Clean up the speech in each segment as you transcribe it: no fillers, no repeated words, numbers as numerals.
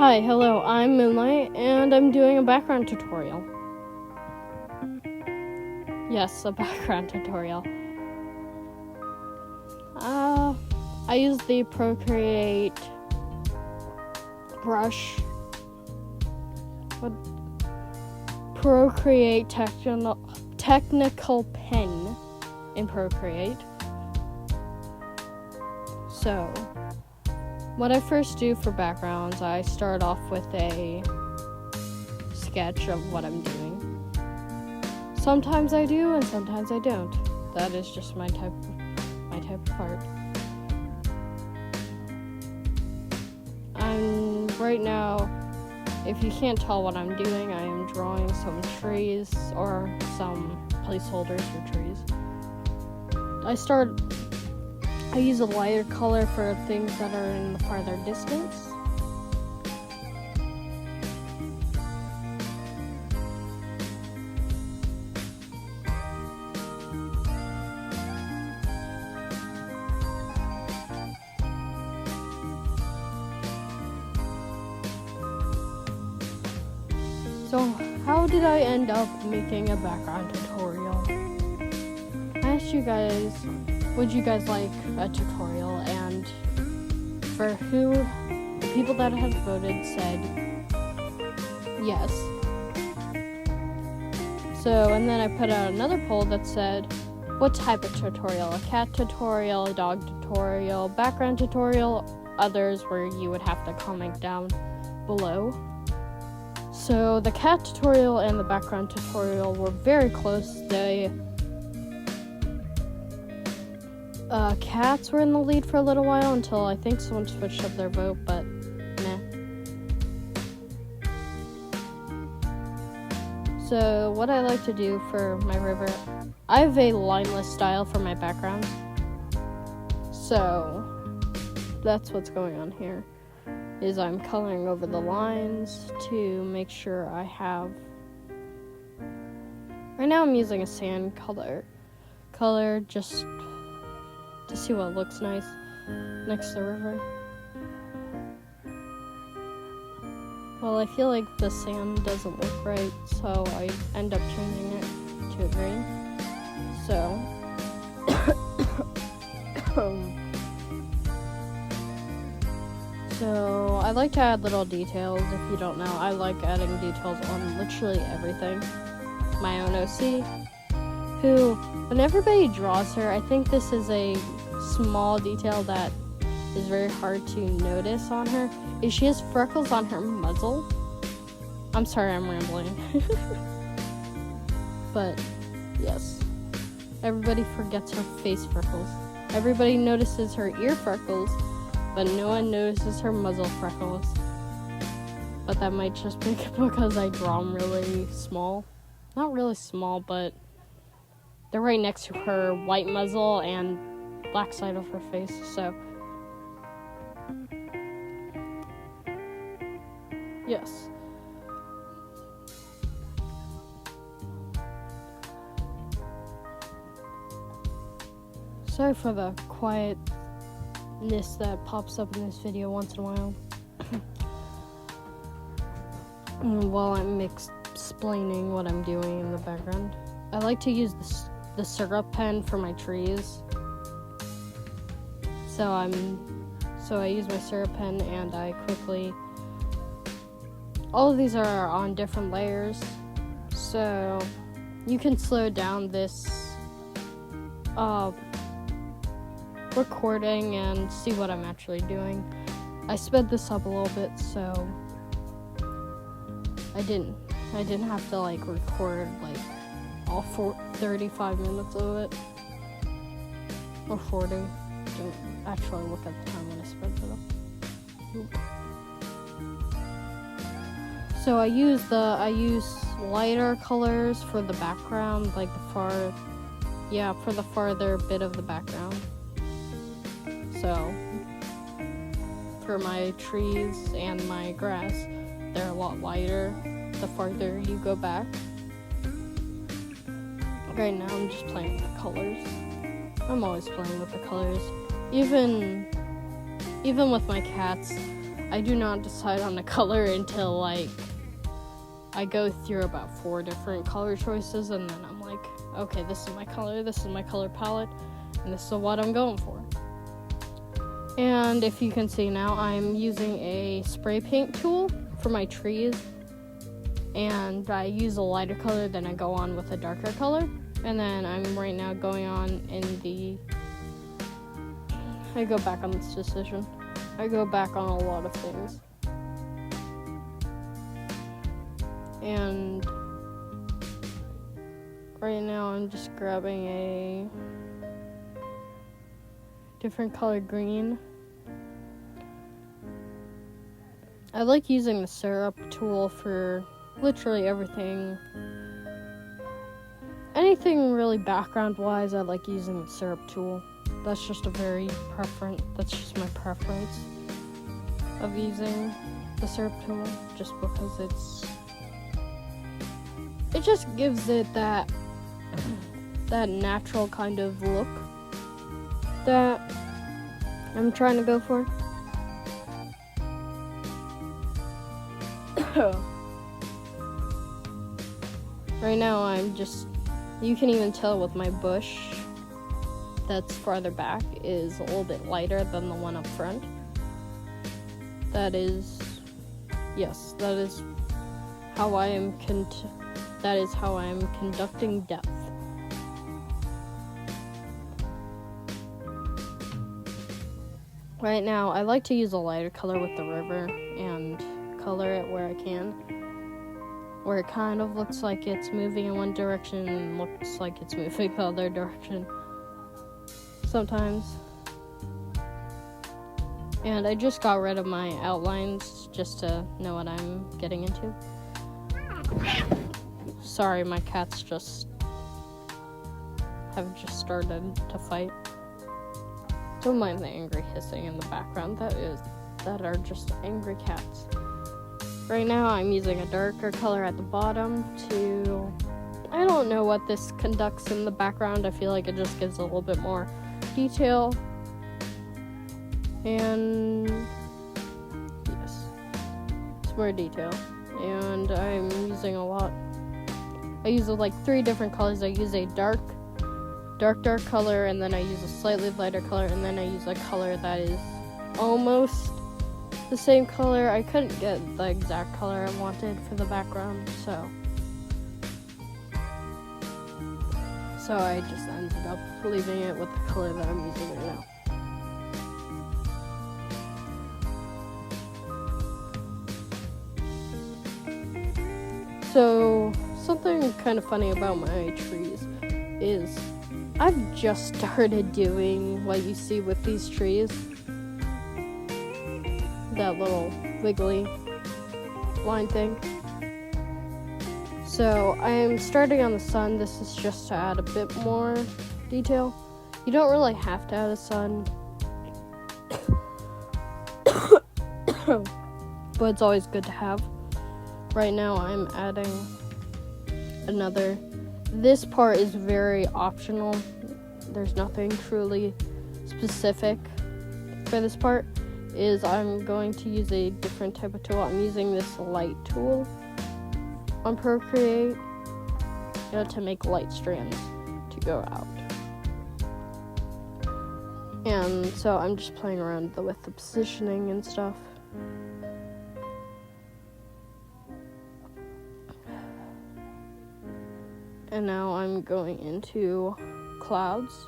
Hi, hello, I'm Moonlight, and I'm doing a background tutorial. Yes, a background tutorial. I use the Procreate brush. Procreate technical pen in Procreate. So, what I first do for backgrounds, I start off with a sketch of what I'm doing. Sometimes I do, and sometimes I don't. That is just my type of art. Right now, if you can't tell what I'm doing, I am drawing some trees or some placeholders for trees. I use a lighter color for things that are in the farther distance. So, how did I end up making a background tutorial? I asked you guys, would you guys like a tutorial? And for the people that had voted said yes. So, and then I put out another poll that said, what type of tutorial? A cat tutorial, a dog tutorial, background tutorial, others where you would have to comment down below. So the cat tutorial and the background tutorial were very close. Cats were in the lead for a little while until I think someone switched up their vote, but nah. So what I like to do for my river, I have a lineless style for my background. So that's what's going on here. Is I'm coloring over the lines to make sure I have... Right now I'm using a sand color just to see what looks nice next to the river. Well, I feel like the sand doesn't look right, so I end up changing it to a green. So I like to add little details. If you don't know, I like adding details on literally everything. My own OC, who, when everybody draws her, I think this is a small detail that is very hard to notice on her, is she has freckles on her muzzle. I'm sorry, I'm rambling. But, yes. Everybody forgets her face freckles. Everybody notices her ear freckles, but no one notices her muzzle freckles. But that might just be because I draw them really small. Not really small, but they're right next to her white muzzle and black side of her face, so. Yes. Sorry for the quietness that pops up in this video once in a while. While I'm explaining what I'm doing in the background. I like to use the syrup pen for my trees. So I use my syrup pen and I quickly... All of these are on different layers. So you can slow down this recording and see what I'm actually doing. I sped this up a little bit, so I didn't have to record all 35 minutes of it, or 40. Didn't actually look at the time when I sped it up. So I use lighter colors for the background, for the farther bit of the background. So, for my trees and my grass, they're a lot lighter the farther you go back. Right now, I'm just playing with the colors. I'm always playing with the colors. Even with my cats, I do not decide on a color until like I go through about 4 different color choices, and then I'm like, okay, this is my color palette, and this is what I'm going for. And if you can see now, I'm using a spray paint tool for my trees, and I use a lighter color, then I go on with a darker color, and then I'm right now going on I go back on this decision. I go back on a lot of things. And right now I'm just grabbing a different color green. I like using the syrup tool for literally everything. Anything really background wise, I like using the syrup tool. That's just that's just my preference of using the syrup tool, just because it just gives it that natural kind of look that I'm trying to go for. Right now you can even tell with my bush that's farther back is a little bit lighter than the one up front. That is how I am conducting depth. Right now, I like to use a lighter color with the river and color it where I can, where it kind of looks like it's moving in one direction and looks like it's moving the other direction sometimes. And I just got rid of my outlines just to know what I'm getting into. Sorry, my cats have just started to fight. Don't mind the angry hissing in the background. That are just angry cats. Right now I'm using a darker color at the bottom I don't know what this conducts in the background. I feel like it just gives a little bit more detail. And yes, it's more detail. And I'm using I use like 3 different colors. I use a dark color, and then I use a slightly lighter color, and then I use a color that is almost the same color. I couldn't get the exact color I wanted for the background, so I just ended up leaving it with the color that I'm using right now. So, something kind of funny about my trees is I've just started doing what you see with these trees. That little wiggly line thing. So, I'm starting on the sun. This is just to add a bit more detail. You don't really have to add a sun. But it's always good to have. Right now I'm adding another. This part is very optional. There's nothing truly specific for this part. I'm going to use a different type of tool. I'm using this light tool on Procreate, to make light strands to go out. And so I'm just playing around with the positioning and stuff. And now I'm going into clouds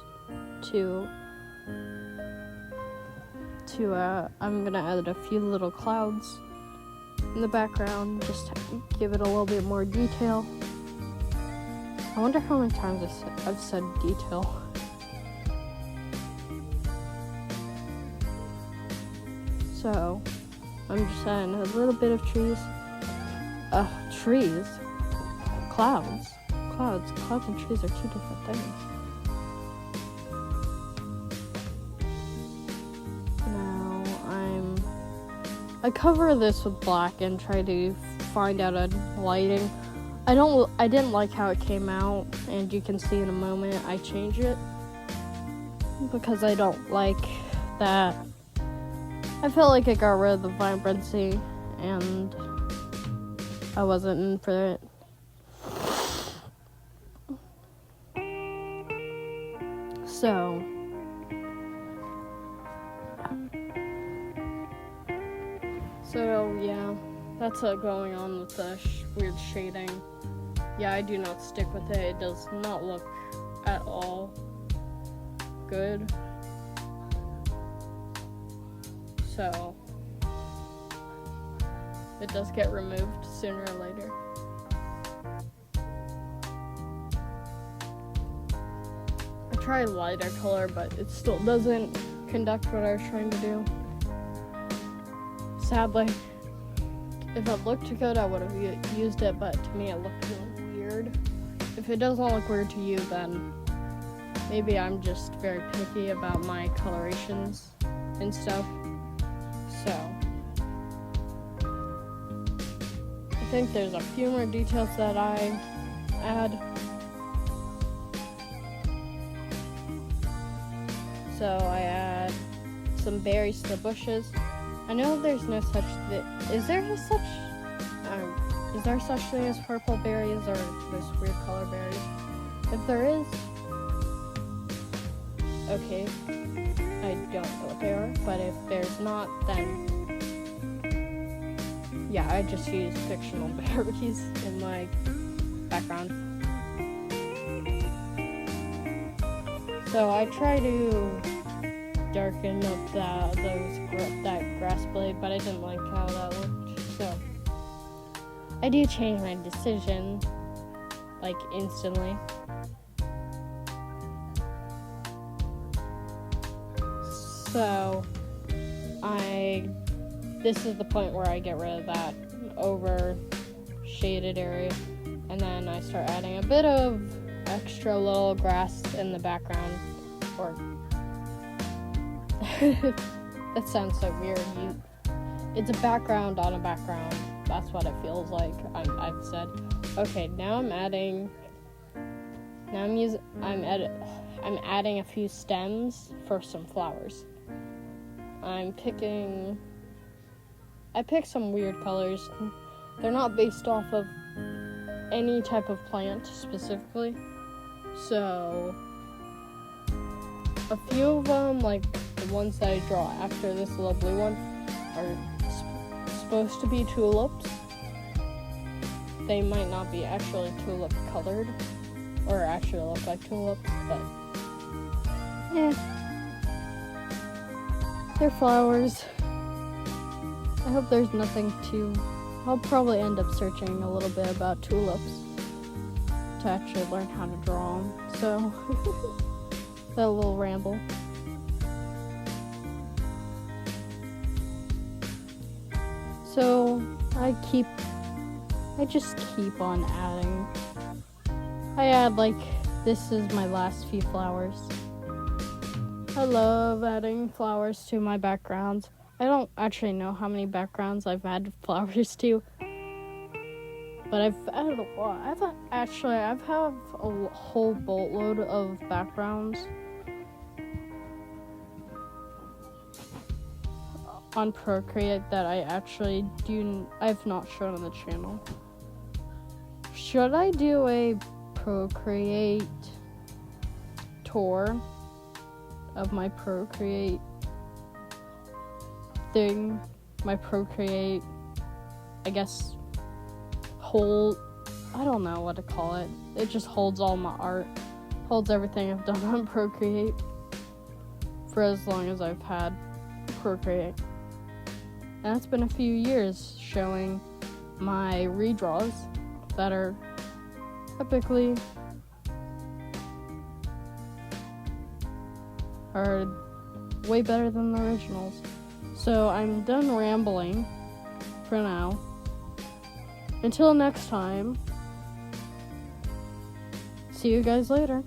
I'm gonna add a few little clouds in the background just to give it a little bit more detail. I wonder how many times I've said detail. So I'm just adding a little bit of trees. Clouds and trees are 2 different things. Now I cover this with black and try to find out a lighting. I didn't like how it came out, and you can see in a moment I change it because I don't like that I felt like it got rid of the vibrancy, and I wasn't in for it. So yeah, that's going on with the weird shading. Yeah, I do not stick with it. It does not look at all good. So it does get removed sooner or later. I tried lighter color, but it still doesn't conduct what I was trying to do. Sadly, if it looked good, I would have used it, but to me it looked really weird. If it doesn't look weird to you, then maybe I'm just very picky about my colorations and stuff. So I think there's a few more details that I add. So I add some berries to the bushes. I know there's no such is there such thing as purple berries or those weird color berries? If there is, okay, I don't know what they are, but if there's not, then yeah, I just use fictional berries in my background. So I try to darken up that grass blade, but I didn't like how that looked, so I do change my decision like instantly. So this is the point where I get rid of that over shaded area, and then I start adding a bit of extra little grass in the background, or that sounds so weird. It's a background on a background. That's what it feels like. I've said. Okay, now I'm adding a few stems for some flowers. I picked some weird colors. They're not based off of any type of plant specifically. So a few of them, like the ones that I draw after this little blue one, are supposed to be tulips. They might not be actually tulip colored or actually look like tulips, but they're flowers. I hope there's nothing too... I'll probably end up searching a little bit about tulips to actually learn how to draw them, so that little ramble. So I just keep on adding. I add, like, this is my last few flowers. I love adding flowers to my backgrounds. I don't actually know how many backgrounds I've added flowers to, but I've added a lot. I've have a whole boatload of backgrounds on Procreate that I've not shown on the channel. Should I do a Procreate tour of my Procreate thing? My Procreate, I guess, I don't know what to call it. It just holds all my art, holds everything I've done on Procreate for as long as I've had Procreate. And it's been a few years showing my redraws that are epically way better than the originals. So I'm done rambling for now. Until next time, see you guys later.